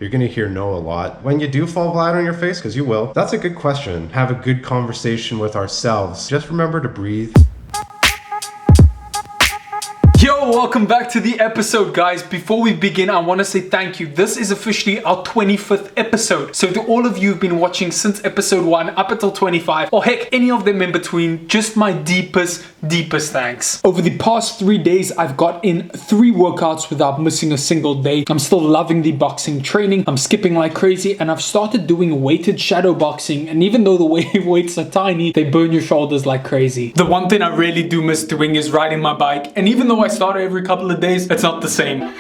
You're gonna hear no a lot. When you do fall flat on your face, because you will, that's a good question. Have a good conversation with ourselves. Just remember to breathe. Yo, welcome back to the episode, guys. Before we begin, I want to say thank you. This is officially our 25th episode. So to all of you who've been watching since episode 1 up until 25, or heck, any of them in between, just my deepest thanks. Over the past 3 days, I've got in 3 workouts without missing a single day. I'm still loving the boxing training. I'm skipping like crazy, and I've started doing weighted shadow boxing. And even though the weights are tiny, they burn your shoulders like crazy. The one thing I really do miss doing is riding my bike. And even though I start every couple of days, it's not the same.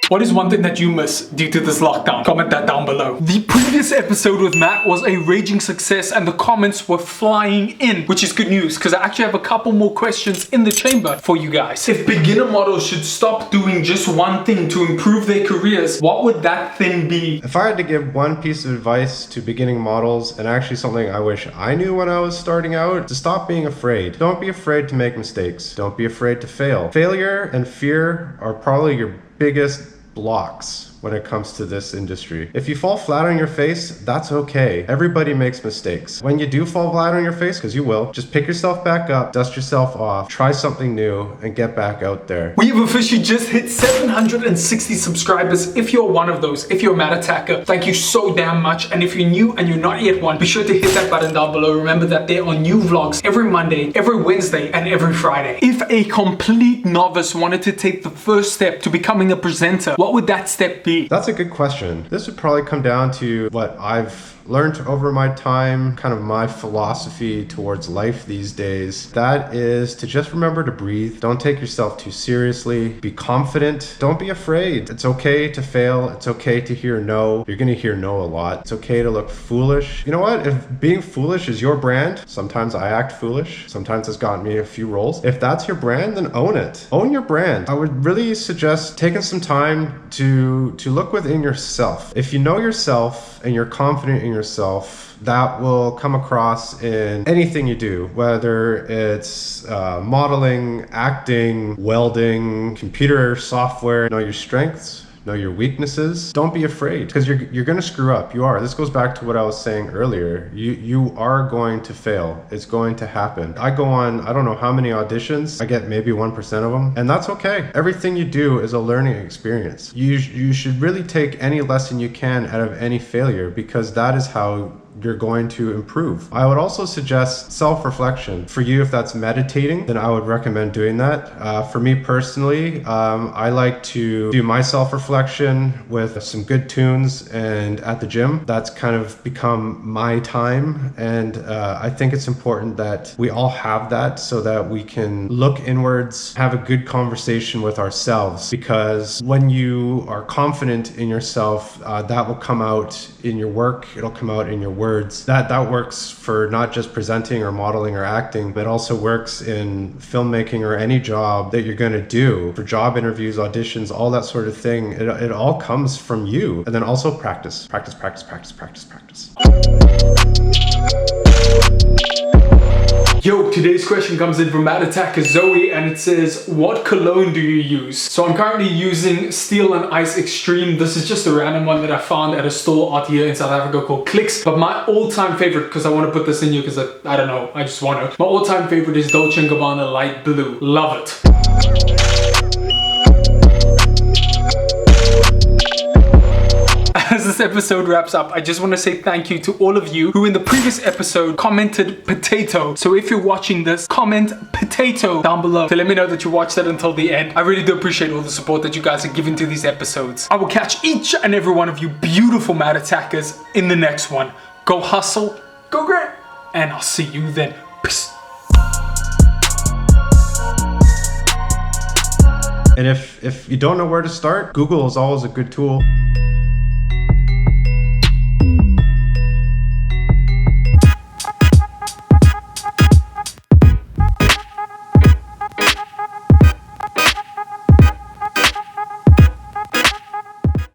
What is one thing that you miss due to this lockdown? Comment that down below. The previous episode with Matt was a raging success and the comments were flying in, which is good news because I actually have a couple more questions in the chamber for you guys. If beginner models should stop doing just one thing to improve their careers, what would that thing be? If I had to give one piece of advice to beginning models, and actually something I wish I knew when I was starting out, to stop being afraid. Don't be afraid to make mistakes. Don't be afraid to fail. Failure and fear are probably your biggest blocks when it comes to this industry. If you fall flat on your face, that's okay. Everybody makes mistakes. When you do fall flat on your face, because you will, just pick yourself back up, dust yourself off, try something new, and get back out there. We have officially just hit 760 subscribers. If you're one of those, if you're a Matt Attacker, thank you so damn much. And if you're new and you're not yet one, be sure to hit that button down below. Remember that there are new vlogs every Monday, every Wednesday, and every Friday. If a complete novice wanted to take the first step to becoming a presenter, what would that step be? That's a good question. This would probably come down to what I've learned over my time, kind of my philosophy towards life these days. That is to just remember to breathe. Don't take yourself too seriously. Be confident. Don't be afraid. It's okay to fail. It's okay to hear no. You're gonna hear no a lot. It's okay to look foolish. You know what? If being foolish is your brand, sometimes I act foolish. Sometimes it's gotten me a few roles. If that's your brand, then own it. Own your brand. I would really suggest taking some time to look within yourself. If you know yourself and you're confident in yourself, that will come across in anything you do, whether it's modeling, acting, welding, computer software. Know your strengths, know your weaknesses. Don't be afraid, because you're gonna screw up. You are. This goes back to what I was saying earlier. You are going to fail. It's going to happen. I go on, I don't know how many auditions. I get maybe 1% of them, and that's okay. Everything you do is a learning experience. You should really take any lesson you can out of any failure, because that is how you're going to improve. I would also suggest self-reflection. For you, if that's meditating, then I would recommend doing that. For me personally, I like to do my self-reflection with some good tunes and at the gym. That's kind of become my time, and I think it's important that we all have that so that we can look inwards, have a good conversation with ourselves, because when you are confident in yourself, that will come out in your work, it'll come out in your words. That works for not just presenting or modeling or acting, but also works in filmmaking or any job that you're going to do. For job interviews, auditions, all that sort of thing, it all comes from you. And then also practice. Practice. Yo, today's question comes in from Matt Attacker Zoe, and it says, what cologne do you use? So I'm currently using Steel and Ice Extreme. This is just a random one that I found at a store out here in South Africa called Clicks. But my all-time favorite, because I want to put this in here because I don't know, I just want to. My all-time favorite is Dolce & Gabbana Light Blue. Love it. As this episode wraps up, I just want to say thank you to all of you who in the previous episode commented potato. So if you're watching this, comment potato down below to let me know that you watched it until the end. I really do appreciate all the support that you guys are giving to these episodes. I will catch each and every one of you beautiful Matt Attackers in the next one. Go hustle, go great, and I'll see you then. Peace. And if you don't know where to start, Google is always a good tool.